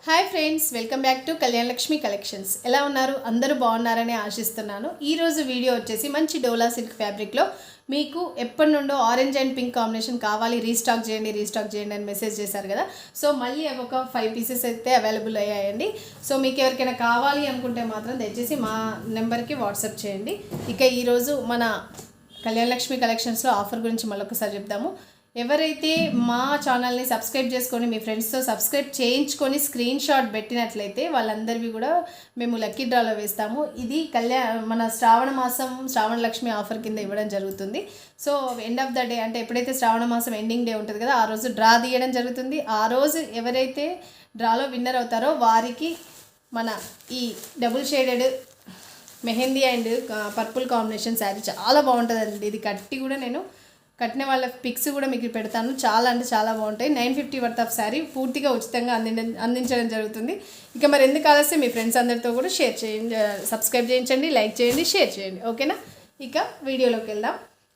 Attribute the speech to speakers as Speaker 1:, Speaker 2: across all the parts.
Speaker 1: Hi friends, welcome back to Kalyan Lakshmi collections. ఎలా ఉన్నారు? అందరూ బాగున్నారని ఆశిస్తున్నాను. ఈరోజు వీడియో వచ్చేసి మంచి డోలా సిల్క్ ఫ్యాబ్రిక్లో మీకు ఎప్పటి నుండో ఆరెంజ్ అండ్ పింక్ కాంబినేషన్ కావాలి, రీస్టాక్ చేయండి అని మెసేజ్ చేశారు కదా. సో మళ్ళీ అవి ఒక 5 పీసెస్ అయితే అవైలబుల్ అయ్యాయండి. సో మీకు ఎవరికైనా కావాలి అనుకుంటే మాత్రం దయచేసి మా నెంబర్కి వాట్సాప్ చేయండి. ఇక ఈరోజు మన కళ్యాణ్ లక్ష్మి కలెక్షన్స్లో ఆఫర్ గురించి మళ్ళొకసారి చెప్దాము. ఎవరైతే మా ఛానల్ని సబ్స్క్రైబ్ చేసుకొని మీ ఫ్రెండ్స్తో సబ్స్క్రైబ్ చేయించుకొని స్క్రీన్ షాట్ పెట్టినట్లయితే వాళ్ళందరివి కూడా మేము లక్కీ డ్రాలో వేస్తాము. ఇది మన శ్రావణ లక్ష్మి ఆఫర్ కింద ఇవ్వడం జరుగుతుంది. So end of the day అంటే ఎప్పుడైతే శ్రావణ మాసం ఎండింగ్ డే ఉంటుంది కదా, ఆ రోజు డ్రా తీయడం జరుగుతుంది. ఆ రోజు ఎవరైతే డ్రాలో విన్నర్ అవుతారో వారికి మన ఈ double shaded mehndi and purple combination sari చాలా బాగుంటుందండి. ఇది కట్టిన వాళ్ళ పిక్స్ కూడా మీకు పెడతాను. చాలా అంటే చాలా బాగుంటాయి. 950 వర్త్ ఆఫ్ శారీ పూర్తిగా ఉచితంగా అందించడం జరుగుతుంది. ఇక మరి ఎందుకు ఆలస్యం, మీ ఫ్రెండ్స్ అందరితో కూడా షేర్ చేయండి, సబ్స్క్రైబ్ చేయించండి, లైక్ చేయండి, షేర్ చేయండి. ఓకేనా? ఇక వీడియోలోకి వెళ్దాం.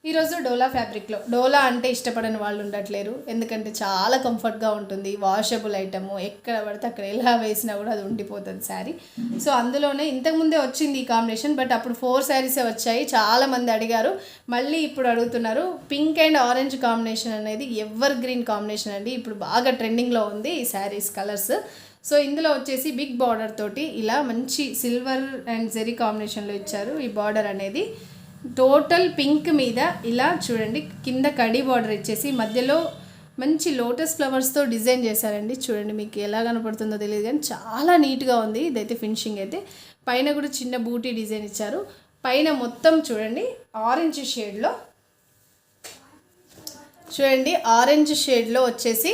Speaker 1: ఈరోజు డోలా ఫ్యాబ్రిక్లో, డోలా అంటే ఇష్టపడని వాళ్ళు ఉండట్లేరు, ఎందుకంటే చాలా కంఫర్ట్గా ఉంటుంది. వాషబుల్ ఐటము, ఎక్కడ పడితే అక్కడ ఎలా వేసినా కూడా అది ఉండిపోతుంది శారీ. సో అందులోనే ఇంతకుముందే వచ్చింది ఈ కాంబినేషన్, బట్ అప్పుడు 4 శారీసే వచ్చాయి. చాలామంది అడిగారు, మళ్ళీ ఇప్పుడు అడుగుతున్నారు. పింక్ అండ్ ఆరెంజ్ కాంబినేషన్ అనేది ఎవర్ గ్రీన్ కాంబినేషన్ అండి. ఇప్పుడు బాగా ట్రెండింగ్లో ఉంది ఈ శారీస్ కలర్స్. సో ఇందులో వచ్చేసి బిగ్ బార్డర్ తోటి ఇలా మంచి సిల్వర్ అండ్ జెరీ కాంబినేషన్లో ఇచ్చారు. ఈ బార్డర్ అనేది టోటల్ పింక్ మీద ఇలా చూడండి, కింద కడీ బార్డర్ ఇచ్చేసి మధ్యలో మంచి లోటస్ ఫ్లవర్స్తో డిజైన్ చేశారండి. చూడండి, మీకు ఎలా కనపడుతుందో తెలియదు కానీ చాలా నీట్గా ఉంది. ఇదైతే ఫినిషింగ్ అయితే పైన కూడా చిన్న బూటీ డిజైన్ ఇచ్చారు. పైన మొత్తం చూడండి ఆరెంజ్ షేడ్లో వచ్చేసి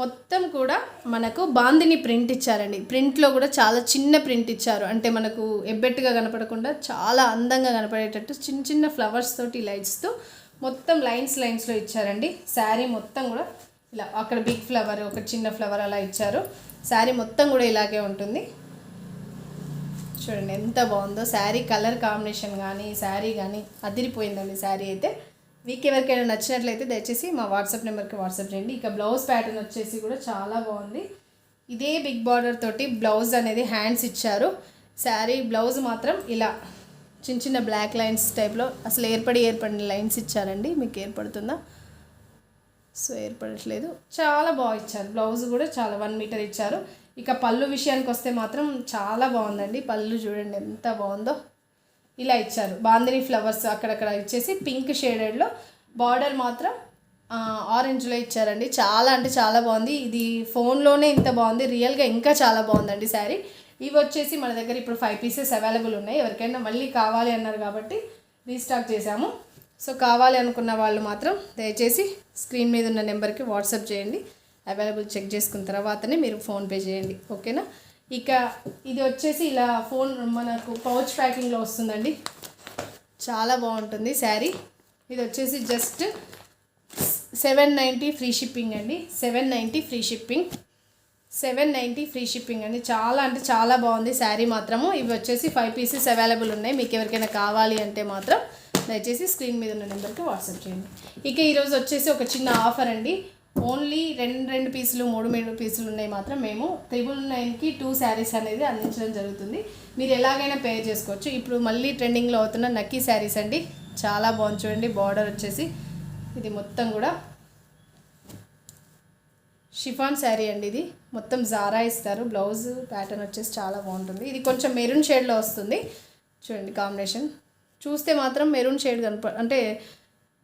Speaker 1: మొత్తం కూడా మనకు బాందిని ప్రింట్ ఇచ్చారండి. ప్రింట్లో కూడా చాలా చిన్న ప్రింట్ ఇచ్చారు, అంటే మనకు ఎబ్బెట్టుగా కనపడకుండా చాలా అందంగా కనపడేటట్టు చిన్న చిన్న ఫ్లవర్స్ తోటి లైట్స్తో మొత్తం లైన్స్లో ఇచ్చారండి. శారీ మొత్తం కూడా ఇలా అక్కడ బిగ్ ఫ్లవర్, ఒక చిన్న ఫ్లవర్ అలా ఇచ్చారు. శారీ మొత్తం కూడా ఇలాగే ఉంటుంది. చూడండి ఎంత బాగుందో శారీ. కలర్ కాంబినేషన్ కానీ శారీ కానీ అదిరిపోయిందండి శారీ అయితే. మీకు ఎవరికైనా నచ్చినట్లయితే దయచేసి మా వాట్సాప్ నెంబర్కి వాట్సాప్ చేయండి. ఇక బ్లౌజ్ ప్యాటర్న్ వచ్చేసి కూడా చాలా బాగుంది. ఇదే బిగ్ బార్డర్ తోటి బ్లౌజ్ అనేది హ్యాండ్స్ ఇచ్చారు. శారీ బ్లౌజ్ మాత్రం ఇలా చిన్న చిన్న బ్లాక్ లైన్స్ టైప్లో అసలు ఏర్పడిన లైన్స్ ఇచ్చారండి. మీకు ఏర్పడుతుందా? సో ఏర్పడట్లేదు. చాలా బాగా ఇచ్చారు. బ్లౌజ్ కూడా చాలా 1 మీటర్ ఇచ్చారు. ఇక పళ్ళు విషయానికి వస్తే మాత్రం చాలా బాగుందండి. పళ్ళు చూడండి ఎంత బాగుందో. ఇలా ఇచ్చారు బాందిని ఫ్లవర్స్ అక్కడక్కడ ఇచ్చేసి పింక్ షేడెడ్లో, బార్డర్ మాత్రం ఆరెంజ్లో ఇచ్చారండి. చాలా అంటే చాలా బాగుంది. ఇది ఫోన్లోనే ఇంత బాగుంది, రియల్గా ఇంకా చాలా బాగుందండి శారీ. ఇవి వచ్చేసి మన దగ్గర ఇప్పుడు 5 పీసెస్ అవైలబుల్ ఉన్నాయి. ఎవరికైనా మళ్ళీ కావాలి అన్నారు కాబట్టి రీస్టాక్ చేశాము. సో కావాలి అనుకున్న వాళ్ళు మాత్రం దయచేసి స్క్రీన్ మీద ఉన్న నెంబర్కి వాట్సాప్ చేయండి. అవైలబుల్ చెక్ చేసుకున్న తర్వాతనే మీరు ఫోన్పే చేయండి. ఓకేనా? ఇక ఇది వచ్చేసి ఇలా మనకు పౌచ్ ప్యాకింగ్లో వస్తుందండి. చాలా బాగుంటుంది శారీ. ఇది వచ్చేసి జస్ట్ 790 ఫ్రీ షిప్పింగ్ అండి. 790 ఫ్రీ షిప్పింగ్ అండి. చాలా అంటే చాలా బాగుంది శారీ మాత్రము. ఇవి వచ్చేసి 5 పీసెస్ అవైలబుల్ ఉన్నాయి. మీకు ఎవరికైనా కావాలి అంటే మాత్రం దయచేసి స్క్రీన్ మీద ఉన్న నెంబర్కి వాట్సాప్ చేయండి. ఇక ఈరోజు వచ్చేసి ఒక చిన్న ఆఫర్ అండి. ఓన్లీ 2 పీసులు 3 పీసులు ఉన్నాయి మాత్రం మేము 999కి 2 శారీస్ అనేది అందించడం జరుగుతుంది. మీరు ఎలాగైనా పే చేసుకోవచ్చు. ఇప్పుడు మళ్ళీ ట్రెండింగ్లో అవుతున్న నక్కీ శారీస్ అండి. చాలా బాగుంది. చూడండి బార్డర్ వచ్చేసి ఇది మొత్తం కూడా షిఫాన్ శారీ అండి. ఇది మొత్తం జారా ఇస్తారు. బ్లౌజ్ ప్యాటర్న్ వచ్చేసి చాలా బాగుంటుంది. ఇది కొంచెం మెరూన్ షేడ్లో వస్తుంది. చూడండి కాంబినేషన్ చూస్తే మాత్రం మెరూన్ షేడ్ అంటే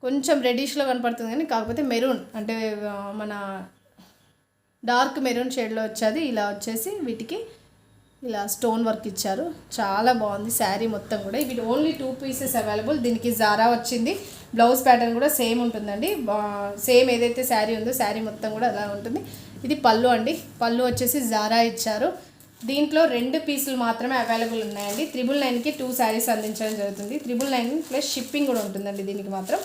Speaker 1: కొంచెం రెడిష్లో కనపడుతుంది, కానీ కాకపోతే మెరూన్ అంటే మన డార్క్ మెరూన్ షేడ్లో వచ్చేది. ఇలా వచ్చేసి వీటికి ఇలా స్టోన్ వర్క్ ఇచ్చారు. చాలా బాగుంది శారీ మొత్తం కూడా. ఇవి ఓన్లీ 2 పీసెస్ అవైలబుల్. దీనికి జారా వచ్చింది. బ్లౌజ్ ప్యాటర్న్ కూడా సేమ్ ఉంటుందండి. సేమ్ ఏదైతే శారీ ఉందో శారీ మొత్తం కూడా అలా ఉంటుంది. ఇది పళ్ళు అండి. పళ్ళు వచ్చేసి జారా ఇచ్చారు. దీంట్లో 2 పీసులు మాత్రమే అవైలబుల్ ఉన్నాయండి. 999కి 2 శారీస్ అందించడం జరుగుతుంది. 999 ప్లస్ షిప్పింగ్ కూడా ఉంటుందండి. దీనికి మాత్రం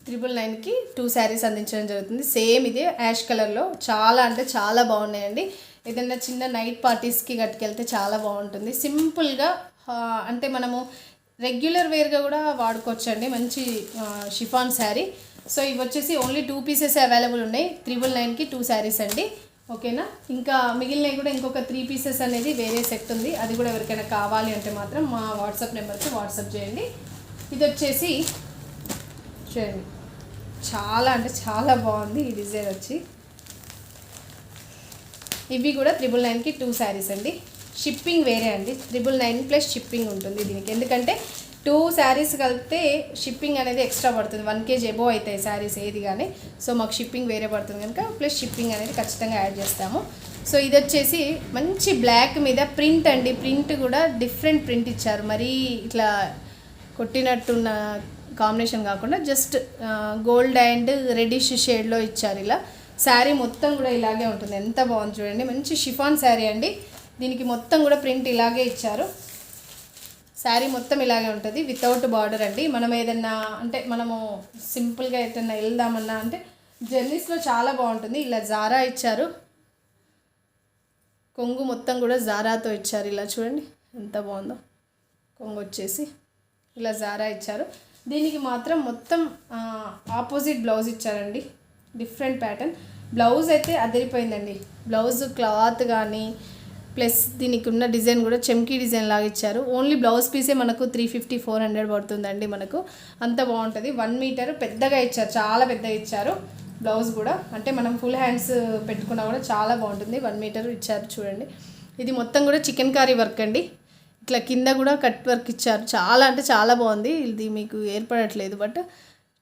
Speaker 1: 999కి 2 శారీస్ అందించడం జరుగుతుంది. సేమ్ ఇదే యాష్ కలర్లో. చాలా అంటే చాలా బాగున్నాయండి. ఏదైనా చిన్న నైట్ పార్టీస్కి కట్టుకెళ్తే చాలా బాగుంటుంది. సింపుల్గా అంటే మనము రెగ్యులర్ వేర్గా కూడా వాడుకోవచ్చండి. మంచి షిఫాన్ శారీ. సో ఇవి వచ్చేసి ఓన్లీ 2 పీసెస్ అవైలబుల్ ఉన్నాయి. 999కి 2 శారీస్ అండి. ఓకేనా. ఇంకా మిగిలినవి కూడా ఇంకొక 3 పీసెస్ అనేది వేరే సెట్ ఉంది, అది కూడా ఎవరికైనా కావాలి అంటే మాత్రం మా వాట్సాప్ నెంబర్కి వాట్సాప్ చేయండి. ఇది వచ్చేసి చూడండి, చాలా అంటే చాలా బాగుంది ఈ డిజైన్ వచ్చి. ఇవి కూడా 999కి 2 శారీస్ అండి. షిప్పింగ్ వేరే అండి, 999 ప్లస్ షిప్పింగ్ ఉంటుంది దీనికి. ఎందుకంటే 2 శారీస్ కలిపితే షిప్పింగ్ అనేది ఎక్స్ట్రా పడుతుంది, 1 kg ఎబో అవుతాయి శారీస్ ఏది కానీ. సో మాకు షిప్పింగ్ వేరే పడుతుంది కనుక ప్లస్ షిప్పింగ్ అనేది ఖచ్చితంగా యాడ్ చేస్తాము. సో ఇది వచ్చేసి మంచి బ్లాక్ మీద ప్రింట్ అండి. ప్రింట్ కూడా డిఫరెంట్ ప్రింట్ ఇచ్చారు, మరీ ఇట్లా కొట్టినట్టున్న కాంబినేషన్ కాకుండా జస్ట్ గోల్డ్ అండ్ రెడ్డిష్ షేడ్లో ఇచ్చారు. ఇలా శారీ మొత్తం కూడా ఇలాగే ఉంటుంది, ఎంత బాగుంది చూడండి. మంచి షిఫాన్ శారీ అండి, దీనికి మొత్తం కూడా ప్రింట్ ఇలాగే ఇచ్చారు. శారీ మొత్తం ఇలాగే ఉంటుంది వితౌట్ బార్డర్ అండి. మనం ఏదన్నా అంటే మనము సింపుల్గా ఎటన్నా వెళ్దామన్నా అంటే జర్నీస్లో చాలా బాగుంటుంది. ఇలా జారా ఇచ్చారు, కొంగు మొత్తం కూడా జారాతో ఇచ్చారు. ఇలా చూడండి ఎంత బాగుందో, కొంగు వచ్చేసి ఇలా జారా ఇచ్చారు. దీనికి మాత్రం మొత్తం ఆపోజిట్ బ్లౌజ్ ఇచ్చారండి, డిఫరెంట్ ప్యాటర్న్. బ్లౌజ్ అయితే అదిరిపోయిందండి, బ్లౌజ్ క్లాత్ కానీ ప్లస్ దీనికి ఉన్న డిజైన్ కూడా చెమ్కీ డిజైన్ లాగా ఇచ్చారు. ఓన్లీ బ్లౌజ్ పీసే మనకు 350-400 పడుతుందండి మనకు, అంత బాగుంటుంది. 1 మీటర్ పెద్దగా ఇచ్చారు, చాలా పెద్దగా ఇచ్చారు. బ్లౌజ్ కూడా అంటే మనం ఫుల్ హ్యాండ్స్ పెట్టుకున్నా కూడా చాలా బాగుంటుంది. 1 మీటర్ ఇచ్చారు చూడండి. ఇది మొత్తం కూడా చికెన్ కారీ వర్క్ అండి, ఇట్లా కింద కూడా కట్ వర్క్ ఇచ్చారు. చాలా అంటే చాలా బాగుంది, ఇది మీకు ఏర్పడట్లేదు బట్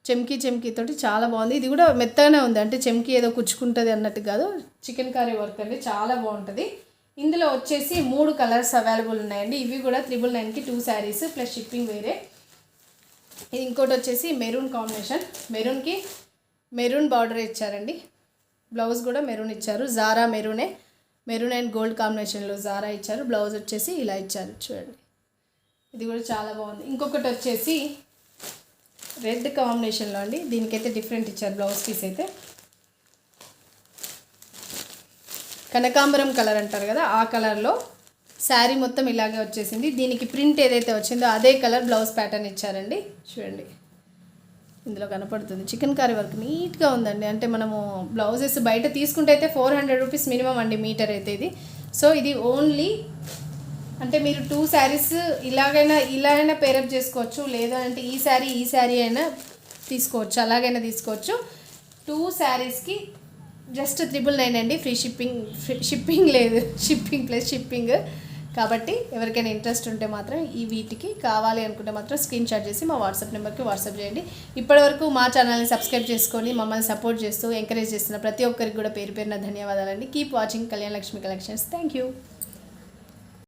Speaker 1: చెమ్కీ తోటి చాలా బాగుంది. ఇది కూడా మెత్తగానే ఉంది, అంటే చెమ్కీ ఏదో కుచ్చుకుంటుంది అన్నట్టు కాదు, చికెన్ కర్రీ వర్క్ అండి, చాలా బాగుంటుంది. ఇందులో వచ్చేసి 3 కలర్స్ అవైలబుల్ ఉన్నాయండి. ఇవి కూడా 999కి 2 శారీస్ ప్లస్ షిప్పింగ్ వేరే. ఇది ఇంకోటి వచ్చేసి మెరూన్ కాంబినేషన్, మెరూన్కి మెరూన్ బార్డర్ ఇచ్చారండి. బ్లౌజ్ కూడా మెరూన్ ఇచ్చారు, జారా మెరూనే, మెరూన్ అండ్ గోల్డ్ కాంబినేషన్లో జారా ఇచ్చారు. బ్లౌజ్ వచ్చేసి ఇలా ఇచ్చారు చూడండి, ఇది కూడా చాలా బాగుంది. ఇంకొకటి వచ్చేసి రెడ్ కాంబినేషన్లో అండి, దీనికైతే డిఫరెంట్ ఇచ్చారు బ్లౌజ్ పీస్ అయితే. కనకాంబరం కలర్ అంటారు కదా, ఆ కలర్లో శారీ మొత్తం ఇలాగే వచ్చేసింది. దీనికి ప్రింట్ ఏదైతే వచ్చిందో అదే కలర్ బ్లౌజ్ ప్యాటర్న్ ఇచ్చారండి చూడండి. ఇందులో కనపడుతుంది చికెన్ కర్రీ వర్క్ నీట్గా ఉందండి. అంటే మనము బ్లౌజెస్ బయట తీసుకుంటే అయితే 400 రూపీస్ మినిమం అండి మీటర్ అయితే ఇది. సో ఇది ఓన్లీ అంటే మీరు 2 శారీస్ ఇలాగైనా పేరప్ చేసుకోవచ్చు, లేదా అంటే ఈ శారీ అయినా తీసుకోవచ్చు, అలాగైనా తీసుకోవచ్చు. 2 శారీస్కి జస్ట్ 999 అండి, ఫ్రీ షిప్పింగ్ లేదు, షిప్పింగ్ ప్లస్ షిప్పింగ్. కాబట్టి ఎవరికైనా ఇంట్రెస్ట్ ఉంటే మాత్రం ఈ వీటికి కావాలి అనుకుంటే మాత్రం స్క్రీన్ షాట్ చేసి మా వాట్సాప్ నెంబర్కి వాట్సాప్ చేయండి. ఇప్పటివరకు మా ఛానల్ని సబ్స్క్రైబ్ చేసుకొని మమ్మల్ని సపోర్ట్ చేస్తూ ఎంకరేజ్ చేస్తున్న ప్రతి ఒక్కరికి కూడా పేరు పేరున ధన్యవాదాలండి. Keep watching Kalyan Lakshmi collections. Thank you.